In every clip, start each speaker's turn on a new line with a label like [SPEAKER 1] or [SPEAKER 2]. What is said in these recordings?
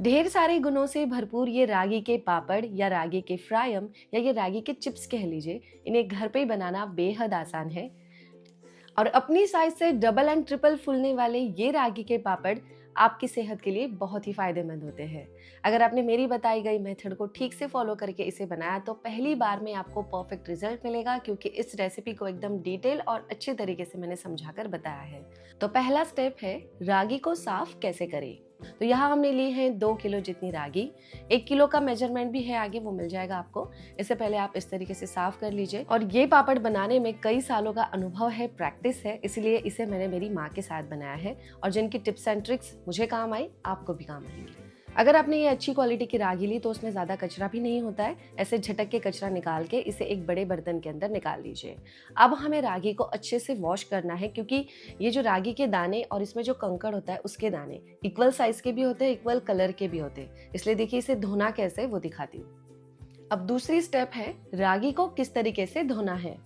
[SPEAKER 1] ढेर सारे गुणों से भरपूर ये रागी के पापड़ या रागी के फ्रायम या ये रागी के चिप्स कह लीजिए, इन्हें घर पे ही बनाना बेहद आसान है। और अपनी साइज से डबल एंड ट्रिपल फूलने वाले ये रागी के पापड़ आपकी सेहत के लिए बहुत ही फायदेमंद होते हैं। अगर आपने मेरी बताई गई मेथड को ठीक से फॉलो करके इसे बनाया तो पहली बार में आपको परफेक्ट रिजल्ट मिलेगा, क्योंकि इस रेसिपी को एकदम डिटेल और अच्छे तरीके से मैंने समझाकर बताया है। तो पहला स्टेप है रागी को साफ कैसे करें। तो यहाँ हमने ली है 2 किलो जितनी रागी। 1 किलो का मेजरमेंट भी है आगे, वो मिल जाएगा आपको। इससे पहले आप इस तरीके से साफ कर लीजिए। और ये पापड़ बनाने में कई सालों का अनुभव है, प्रैक्टिस है, इसलिए इसे मैंने मेरी माँ के साथ बनाया है। और जिनकी टिप्स एंड ट्रिक्स मुझे काम आई, आपको भी काम आएंगी। अगर आपने ये अच्छी क्वालिटी की रागी ली तो उसमें ज़्यादा कचरा भी नहीं होता है। ऐसे झटक के कचरा निकाल के इसे एक बड़े बर्तन के अंदर निकाल लीजिए। अब हमें रागी को अच्छे से वॉश करना है, क्योंकि ये जो रागी के दाने और इसमें जो कंकड़ होता है उसके दाने इक्वल साइज के भी होते हैं, इक्वल कलर के भी होते हैं। इसलिए देखिए इसे धोना कैसे है वो दिखाती हूँ। अब दूसरी स्टेप है रागी को किस तरीके से धोना है।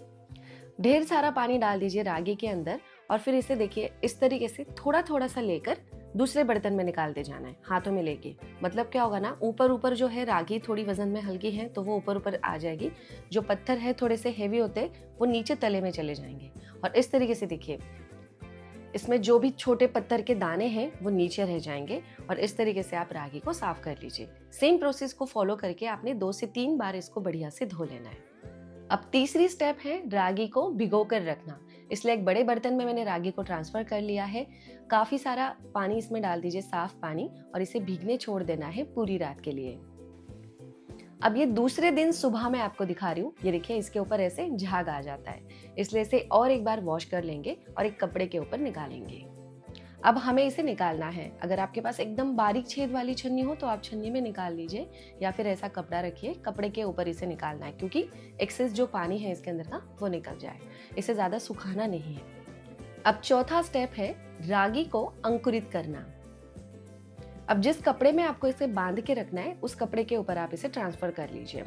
[SPEAKER 1] ढेर सारा पानी डाल दीजिए रागी के अंदर और फिर इसे देखिए इस तरीके से थोड़ा थोड़ा सा लेकर दूसरे बर्तन में निकालते जाना है, हाथों में लेके। मतलब क्या होगा ना, ऊपर ऊपर जो है रागी थोड़ी वजन में हल्की है तो वो ऊपर ऊपर आ जाएगी। जो पत्थर है थोड़े से हेवी होते हैं वो नीचे तले में चले जाएंगे। और इस तरीके से देखिए इसमें जो भी छोटे पत्थर के दाने हैं वो नीचे रह जाएंगे। और इस तरीके से आप रागी को साफ कर लीजिए। सेम प्रोसेस को फॉलो करके आपने 2 से 3 बार इसको बढ़िया से धो लेना है। अब तीसरी स्टेप है रागी को भिगो कर रखना। इसलिए एक बड़े बर्तन में मैंने रागी को ट्रांसफर कर लिया है। काफी सारा पानी इसमें डाल दीजिए, साफ पानी, और इसे भीगने छोड़ देना है पूरी रात के लिए। अब ये दूसरे दिन सुबह में आपको दिखा रही हूँ। ये देखिए इसके ऊपर ऐसे झाग आ जाता है, इसलिए इसे और एक बार वॉश कर लेंगे और एक कपड़े के ऊपर निकालेंगे। अब हमें इसे निकालना है। अगर आपके पास एकदम बारीक छेद वाली छन्नी हो तो आप छन्नी में निकाल लीजिए, या फिर ऐसा कपड़ा रखिए, कपड़े के ऊपर इसे निकालना है, क्योंकि एक्सेस जो पानी है इसके अंदर का वो निकल जाए। इसे ज्यादा सुखाना नहीं है। अब चौथा स्टेप है रागी को अंकुरित करना। अब जिस कपड़े में आपको इसे बांध के रखना है उस कपड़े के ऊपर आप इसे ट्रांसफर कर लीजिए।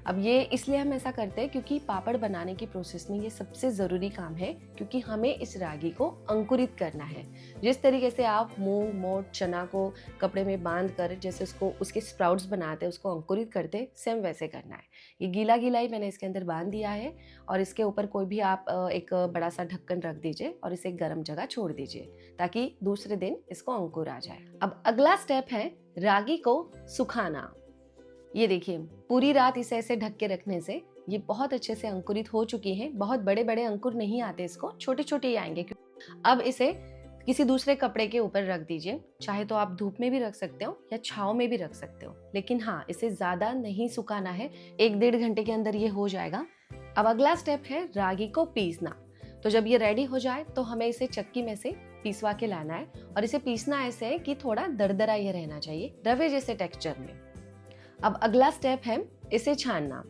[SPEAKER 1] अब ये इसलिए हम ऐसा करते हैं क्योंकि पापड़ बनाने की प्रोसेस में ये सबसे ज़रूरी काम है, क्योंकि हमें इस रागी को अंकुरित करना है। जिस तरीके से आप मूंग, मोट, चना को कपड़े में बांध कर जैसे उसको उसके स्प्राउट्स बनाते हैं, उसको अंकुरित करते हैं, सेम वैसे करना है। ये गीला गीला ही मैंने इसके अंदर बांध दिया है। और इसके ऊपर कोई भी आप एक बड़ा सा ढक्कन रख दीजिए और इसे गर्म जगह छोड़ दीजिए, ताकि दूसरे दिन इसको अंकुर आ जाए। अब अगला स्टेप है रागी को सुखाना। ये देखिए पूरी रात इसे ऐसे ढक के रखने से ये बहुत अच्छे से अंकुरित हो चुकी है। बहुत बड़े बड़े अंकुर नहीं आते इसको, छोटे छोटे ही आएंगे। अब इसे किसी दूसरे कपड़े के ऊपर रख दीजिए। चाहे तो आप धूप में भी रख सकते हो या छांव में भी रख सकते हो, लेकिन हाँ इसे ज्यादा नहीं सुखाना है। 1-1.5 घंटे के अंदर ये हो जाएगा। अब अगला स्टेप है रागी को पीसना। तो जब ये रेडी हो जाए तो हमें इसे चक्की में से पीसवा के लाना है। और इसे पीसना ऐसे है कि थोड़ा दरदरा ये रहना चाहिए, रवे जैसे टेक्सचर में। अब अगला स्टेप है इसे छानना।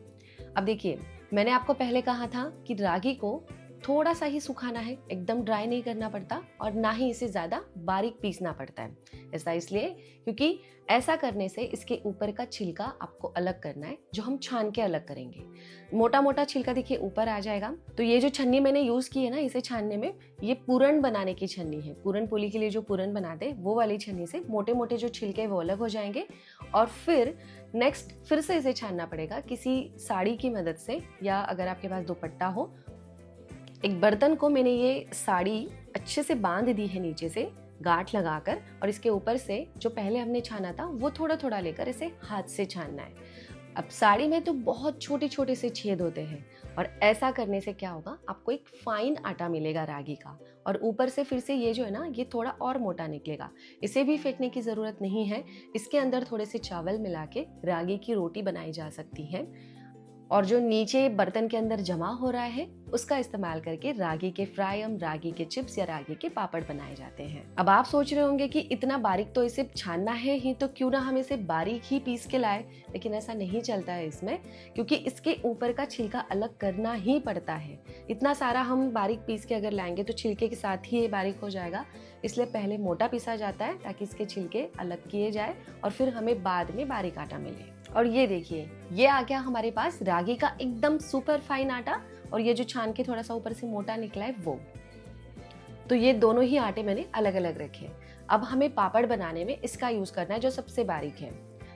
[SPEAKER 1] अब देखिए मैंने आपको पहले कहा था कि रागी को थोड़ा सा ही सुखाना है, एकदम ड्राई नहीं करना पड़ता, और ना ही इसे ज़्यादा बारीक पीसना पड़ता है। ऐसा इसलिए क्योंकि ऐसा करने से इसके ऊपर का छिलका आपको अलग करना है, जो हम छान के अलग करेंगे। मोटा मोटा छिलका देखिए ऊपर आ जाएगा। तो ये जो छन्नी मैंने यूज़ की है ना इसे छानने में, ये पूरन बनाने की छन्नी है। पूरन पोली के लिए जो पूरन बनाते वो वाली छन्नी से मोटे मोटे जो छिलके वो अलग हो जाएंगे। और फिर नेक्स्ट फिर से इसे छानना पड़ेगा किसी साड़ी की मदद से, या अगर आपके पास दुपट्टा हो। एक बर्तन को मैंने ये साड़ी अच्छे से बांध दी है नीचे से गांठ लगाकर, और इसके ऊपर से जो पहले हमने छाना था वो थोड़ा थोड़ा लेकर इसे हाथ से छानना है। अब साड़ी में तो बहुत छोटे छोटे से छेद होते हैं, और ऐसा करने से क्या होगा, आपको एक फाइन आटा मिलेगा रागी का। और ऊपर से फिर से ये जो है ना ये थोड़ा और मोटा निकलेगा। इसे भी फेंकने की ज़रूरत नहीं है। इसके अंदर थोड़े से चावल मिला के रागी की रोटी बनाई जा सकती है। और जो नीचे बर्तन के अंदर जमा हो रहा है उसका इस्तेमाल करके रागी के फ्रायम, रागी के चिप्स या रागी के पापड़ बनाए जाते हैं। अब आप सोच रहे होंगे कि इतना बारीक तो इसे छानना है ही, तो क्यों ना हम इसे बारीक ही पीस के लाए। लेकिन ऐसा नहीं चलता है इसमें, क्योंकि इसके ऊपर का छिलका अलग करना ही पड़ता है। इतना सारा हम बारीक पीस के अगर लाएंगे तो छिलके के साथ ही ये बारीक हो जाएगा। इसलिए पहले मोटा पीसा जाता है ताकि इसके छिलके अलग किए जाए और फिर हमें बाद में बारीक आटा मिले। और ये देखिए ये आ गया हमारे पास रागी का एकदम सुपर फाइन आटा, और ये जो छान के थोड़ा सा ऊपर से मोटा निकला है वो। तो ये दोनों ही आटे मैंने अलग अलग रखे। अब हमें पापड़ बनाने में इसका यूज करना है जो सबसे बारीक है।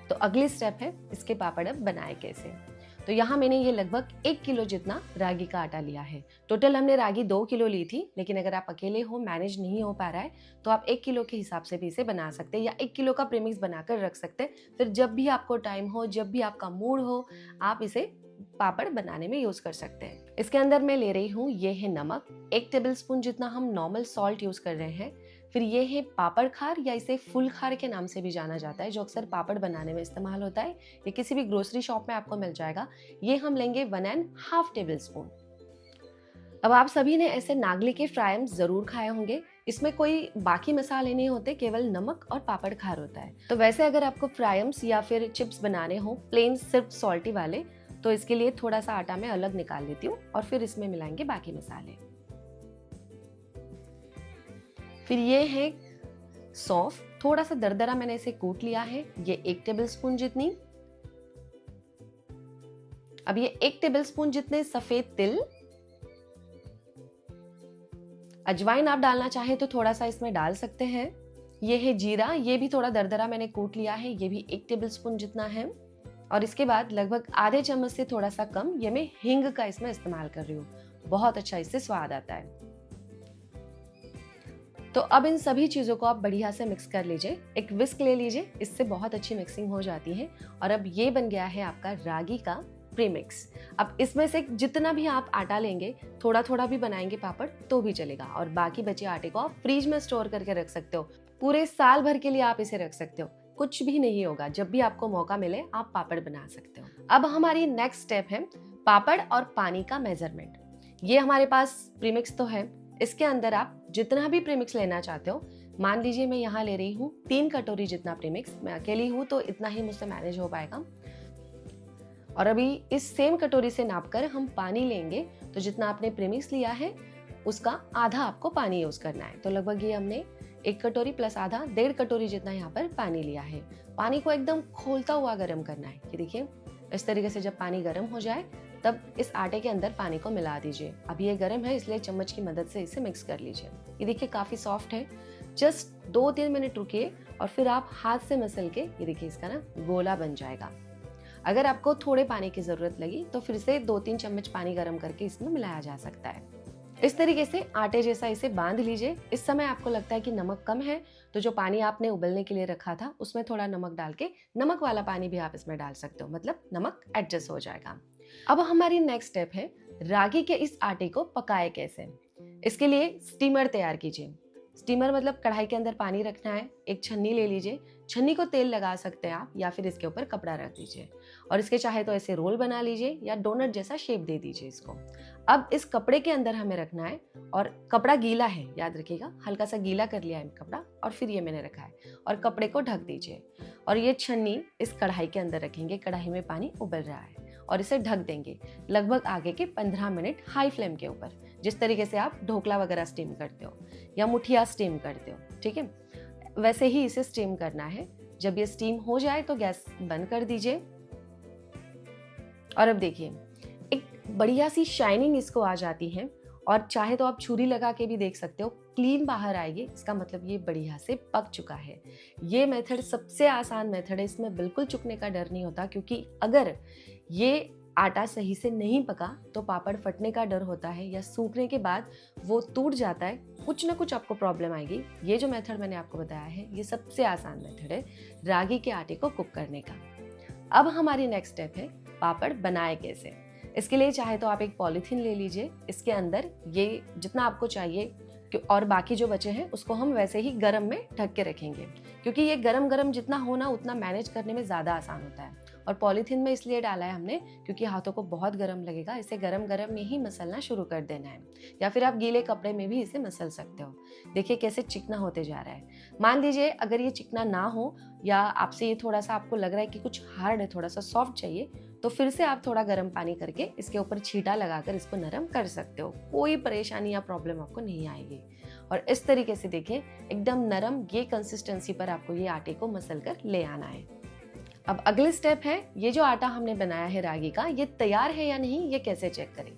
[SPEAKER 1] तो अगली स्टेप है इसके पापड़ अब बनाए कैसे। तो यहाँ मैंने ये लगभग 1 किलो जितना रागी का आटा लिया है। टोटल हमने रागी 2 किलो ली थी, लेकिन अगर आप अकेले हो, मैनेज नहीं हो पा रहा है, तो आप 1 किलो के हिसाब से भी इसे बना सकते हैं या 1 किलो का प्रीमिक्स बनाकर रख सकते हैं। फिर जब भी आपको टाइम हो, जब भी आपका मूड हो, आप इसे पापड़ बनाने में यूज कर सकते हैं। इसके अंदर मैं ले रही हूँ, ये है नमक, 1 टेबलस्पून जितना हम नॉर्मल सॉल्ट यूज कर रहे हैं। फिर ये है पापड़ खार या इसे फुल खार के नाम से भी जाना जाता है, जो अक्सर पापड़ बनाने में इस्तेमाल होता है। ये किसी भी ग्रोसरी शॉप में आपको मिल जाएगा। ये हम लेंगे 1.5 टेबलस्पून। अब आप सभी ने ऐसे नागली के फ्रायम जरूर खाए होंगे। इसमें कोई बाकी मसाले नहीं होते, केवल नमक और पापड़ खार होता है। तो वैसे अगर आपको फ्रायम्स या फिर चिप्स बनाने हो प्लेन सिर्फ सॉल्टी वाले, तो इसके लिए थोड़ा सा आटा मैं अलग निकाल लेती हूँ और फिर इसमें मिलाएंगे बाकी मसाले। फिर ये है सौंफ, थोड़ा सा दरदरा मैंने इसे कूट लिया है, ये 1 टेबलस्पून जितनी। अब ये 1 टेबलस्पून जितने सफेद तिल। अजवाइन आप डालना चाहे तो थोड़ा सा इसमें डाल सकते हैं। ये है जीरा, ये भी थोड़ा दरदरा मैंने कूट लिया है, ये भी 1 टेबलस्पून जितना है। और इसके बाद लगभग आधे चम्मच से थोड़ा सा कम ये मैं हींग का इसमें इस्तेमाल कर रही हूँ। बहुत अच्छा इससे स्वाद आता है। तो अब इन सभी चीजों को आप बढ़िया से मिक्स कर लीजिए। एक विस्क ले लीजिए, इससे बहुत अच्छी मिक्सिंग हो जाती है। और अब ये बन गया है आपका रागी का प्रीमिक्स। अब इसमें से जितना भी आप आटा लेंगे, थोड़ा थोड़ा भी बनाएंगे पापड़ तो भी चलेगा, और बाकी बचे आटे को आप फ्रिज में स्टोर करके रख सकते हो। पूरे साल भर के लिए आप इसे रख सकते हो, कुछ भी नहीं होगा। जब भी आपको मौका मिले आप पापड़ बना सकते हो। अब हमारी नेक्स्ट स्टेप है पापड़ और पानी का मेजरमेंट। ये हमारे पास प्रीमिक्स तो है, इसके अंदर आप जितना भी प्रीमिक्स लेना चाहते हो, मान लीजिए मैं यहाँ ले रही हूँ 3 कटोरी जितना प्रीमिक्स। मैं अकेली हूँ तो इतना ही मुझसे मैनेज हो पाएगा। और अभी इस सेम कटोरी से नापकर हम पानी लेंगे, तो जितना आपने प्रीमिक्स लिया है उसका आधा आपको पानी यूज करना है। तो लगभग ये हमने 1 कटोरी प्लस आधा 1.5 कटोरी जितना यहाँ पर पानी लिया है। पानी को एकदम खोलता हुआ गर्म करना है। ये देखिए, इस तरीके से जब पानी गर्म हो जाए तब इस आटे के अंदर पानी को मिला दीजिए। अभी ये गर्म है, इसलिए चम्मच की मदद से इसे मिक्स कर लीजिए। ये देखिए काफी सॉफ्ट है। जस्ट 2-3 मिनट रुकिए और फिर आप हाथ से मसल के, ये देखिए इसका ना गोला बन जाएगा। अगर आपको थोड़े पानी की जरूरत लगी तो फिर से 2-3 चम्मच पानी गर्म करके इसमें मिलाया जा सकता है। इस तरीके से आटे जैसा इसे बांध लीजिए। इस समय आपको लगता है कि नमक कम है, तो जो पानी आपने उबलने के लिए रखा था उसमें थोड़ा नमक डाल के नमक वाला पानी भी आप इसमें डाल सकते हो, मतलब नमक एडजस्ट हो जाएगा। अब हमारी नेक्स्ट स्टेप है रागी के इस आटे को पकाए कैसे। इसके लिए स्टीमर तैयार कीजिए। स्टीमर मतलब कढ़ाई के अंदर पानी रखना है, एक छन्नी ले लीजिए। छन्नी को तेल लगा सकते हैं आप, या फिर इसके ऊपर कपड़ा रख दीजिए और इसके चाहे तो ऐसे रोल बना लीजिए या डोनट जैसा शेप दे दीजिए इसको। अब इस कपड़े के अंदर हमें रखना है, और कपड़ा गीला है, याद रखिएगा, हल्का सा गीला कर लिया है कपड़ा, और फिर ये मैंने रखा है और कपड़े को ढक दीजिए। और ये छन्नी इस कढ़ाई के अंदर रखेंगे। कढ़ाई में पानी उबल रहा है और इसे ढक देंगे लगभग आगे के 15 मिनट हाई फ्लेम के ऊपर, जिस तरीके से आप ढोकला वगैरह स्टीम करते हो या मुठिया स्टीम करते हो, ठीक है, वैसे ही इसे स्टीम करना है। जब ये स्टीम हो जाए तो गैस बंद कर दीजिए। और अब देखिए एक बढ़िया सी शाइनिंग इसको आ जाती है, और चाहे तो आप छुरी लगा के भी देख सकते हो, क्लीन बाहर आएगी। इसका मतलब ये बढ़िया से पक चुका है। ये मेथड सबसे आसान मेथड है, इसमें बिल्कुल चुकने का डर नहीं होता, क्योंकि अगर ये आटा सही से नहीं पका तो पापड़ फटने का डर होता है, या सूखने के बाद वो टूट जाता है, कुछ ना कुछ आपको प्रॉब्लम आएगी। ये जो मेथड मैंने आपको बताया है ये सबसे आसान मेथड है रागी के आटे को कुक करने का। अब हमारी नेक्स्ट स्टेप है पापड़ बनाए कैसे। इसके लिए चाहे तो आप एक पॉलीथीन ले लीजिए, इसके अंदर ये जितना आपको चाहिए, और बाकी जो बचे हैं उसको हम वैसे ही गरम में ढक के रखेंगे, क्योंकि ये गरम गरम जितना होना उतना मैनेज करने में ज़्यादा आसान होता है। और पॉलीथीन में इसलिए डाला है हमने क्योंकि हाथों को बहुत गरम लगेगा, इसे गरम गरम में ही मसलना शुरू कर देना है, या फिर आप गीले कपड़े में भी इसे मसल सकते हो। देखिए कैसे चिकना होते जा रहा है। मान लीजिए अगर ये चिकना ना हो, या आपसे ये थोड़ा सा आपको लग रहा है कि कुछ हार्ड है, थोड़ा सा सॉफ्ट चाहिए, तो फिर से आप थोड़ा गर्म पानी करके इसके ऊपर छींटा लगाकर इसको नरम कर सकते हो। कोई परेशानी या प्रॉब्लम आपको नहीं आएगी। और इस तरीके से देखिए एकदम नरम ये कंसिस्टेंसी पर आपको ये आटे को मसल कर ले आना है। अब अगले स्टेप है, ये जो आटा हमने बनाया है रागी का, ये तैयार है या नहीं ये कैसे चेक करें।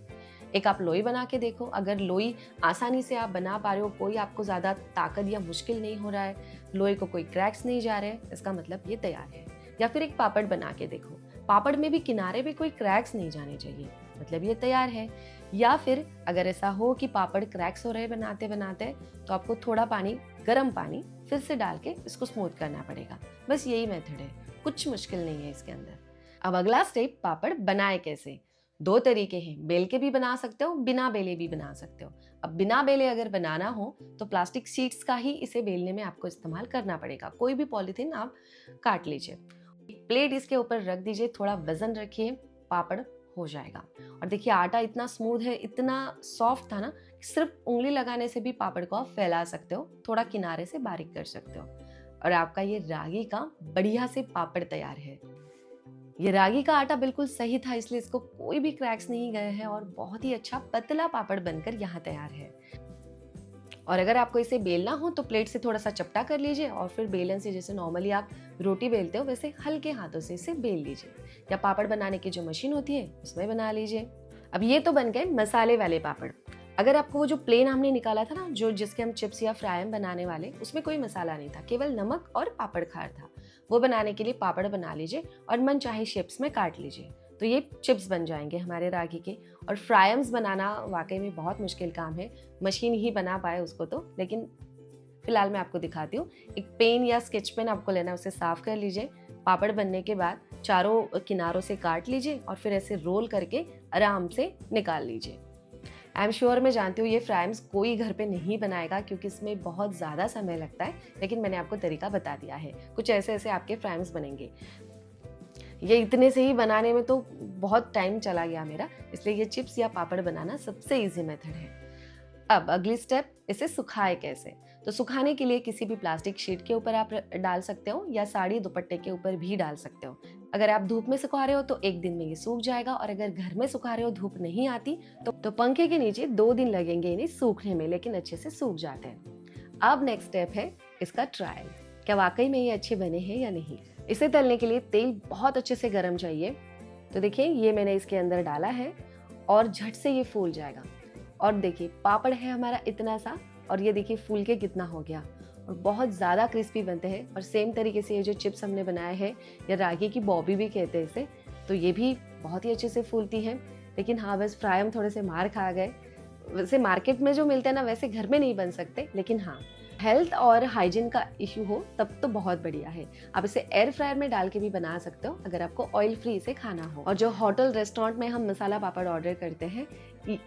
[SPEAKER 1] एक आप लोई बना के देखो, अगर लोई आसानी से आप बना पा रहे हो, कोई आपको ज़्यादा ताकत या मुश्किल नहीं हो रहा है, लोहे को कोई क्रैक्स नहीं जा रहे, इसका मतलब ये तैयार है। या फिर एक पापड़ बना के देखो, पापड़ में भी किनारे पे कोई क्रैक्स नहीं जाने चाहिए, मतलब ये तैयार है। या फिर अगर ऐसा हो कि पापड़ क्रैक्स हो रहे बनाते बनाते, तो आपको थोड़ा पानी, गर्म पानी फिर से डाल के इसको स्मूथ करना पड़ेगा। बस यही मेथड है, कुछ मुश्किल नहीं है इसके अंदर। अब अगला स्टेप, पापड़ बनाए कैसे। दो तरीके हैं, बेल के भी बना सकते हो, बिना बेले भी बना सकते हो। अब बिना बेले अगर बनाना हो तो प्लास्टिक शीट्स का ही इसे बेलने में आपको इस्तेमाल करना पड़ेगा। कोई भी पॉलीथीन आप काट लीजिए, प्लेट इसके ऊपर रख दीजिए, थोड़ा वजन रखिए, पापड़ हो जाएगा। और देखिए आटा इतना स्मूथ है, इतना सॉफ्ट था ना, सिर्फ उंगली लगाने से भी पापड़ को आप फैला सकते हो, थोड़ा किनारे से बारीक कर सकते हो, और आपका ये रागी का बढ़िया से पापड़ तैयार है। ये रागी का आटा बिल्कुल सही था, इसलिए इसको कोई भी क्रैक्स नहीं गए हैं और बहुत ही अच्छा पतला पापड़ बनकर यहाँ तैयार है। और अगर आपको इसे बेलना हो तो प्लेट से थोड़ा सा चपटा कर लीजिए और फिर बेलन से, जैसे नॉर्मली आप रोटी बेलते हो वैसे हल्के हाथों से इसे बेल लीजिए, या पापड़ बनाने की जो मशीन होती है उसमें बना लीजिए। अब ये तो बन गए मसाले वाले पापड़। अगर आपको वो जो प्लेन हमने निकाला था ना, जो जिसके हम चिप्स या फ्राई बनाने वाले, उसमें कोई मसाला नहीं था, केवल नमक और पापड़ खार था, वो बनाने के लिए पापड़ बना लीजिए और मन चाहे शेप्स में काट लीजिए, तो ये चिप्स बन जाएंगे हमारे रागी के। और फ्रायम्स बनाना वाकई में बहुत मुश्किल काम है, मशीन ही बना पाए उसको तो, लेकिन फिलहाल मैं आपको दिखाती हूँ। एक पेन या स्केच पेन आपको लेना है, उसे साफ कर लीजिए। पापड़ बनने के बाद चारों किनारों से काट लीजिए और फिर ऐसे रोल करके आराम से निकाल लीजिए। आई एम श्योर, मैं जानती हूँ ये फ्राइम्स कोई घर पे नहीं बनाएगा क्योंकि इसमें बहुत ज़्यादा समय लगता है, लेकिन मैंने आपको तरीका बता दिया है। कुछ ऐसे ऐसे आपके फ्राइम्स बनेंगे। ये इतने से ही बनाने में तो बहुत टाइम चला गया मेरा, इसलिए ये चिप्स या पापड़ बनाना सबसे इजी मेथड है। अब अगली स्टेप, इसे सुखाए कैसे। तो सुखाने के लिए किसी भी प्लास्टिक शीट के ऊपर आप डाल सकते हो, या साड़ी दुपट्टे के ऊपर भी डाल सकते हो। अगर आप धूप में सुखा रहे हो तो एक दिन में ये सूख जाएगा, और अगर घर में सुखा रहे हो, धूप नहीं आती, तो पंखे के नीचे 2 दिन लगेंगे इन्हें सूखने में, लेकिन अच्छे से सूख जाते हैं। अब नेक्स्ट स्टेप है इसका ट्रायल, क्या वाकई में ये अच्छे बने हैं या नहीं। इसे तलने के लिए तेल बहुत अच्छे से गर्म चाहिए। तो देखिए ये मैंने इसके अंदर डाला है और झट से ये फूल जाएगा। और देखिए पापड़ है हमारा इतना सा, और ये देखिए फूल के कितना हो गया, और बहुत ज़्यादा क्रिस्पी बनते हैं। और सेम तरीके से ये जो चिप्स हमने बनाए हैं, या रागी की बॉबी भी कहते हैं इसे, तो ये भी बहुत ही अच्छे से फूलती हैं। लेकिन हाँ, बस फ्राई हम थोड़े से मार खा गए। वैसे मार्केट में जो मिलते हैं ना, वैसे घर में नहीं बन सकते, लेकिन हाँ हेल्थ और हाइजीन का इशू हो तब तो बहुत बढ़िया है। आप इसे एयर फ्रायर में डाल के भी बना सकते हो अगर आपको ऑयल फ्री इसे खाना हो। और जो होटल रेस्टोरेंट में हम मसाला पापड़ ऑर्डर करते हैं,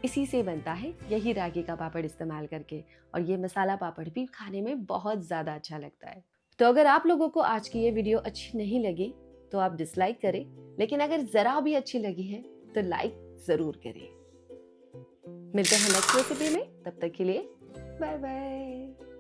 [SPEAKER 1] इसी से बनता है, यही रागी का पापड़ इस्तेमाल करके। और ये मसाला पापड़ भी खाने में बहुत ज़्यादा अच्छा लगता है। तो अगर आप लोगों को आज की ये वीडियो अच्छी नहीं लगी तो आप डिसलाइक करें, लेकिन अगर ज़रा भी अच्छी लगी है तो लाइक ज़रूर करें। मिलते हैं नेक्स्ट रेसिपी में, तब तक के लिए बाय बाय।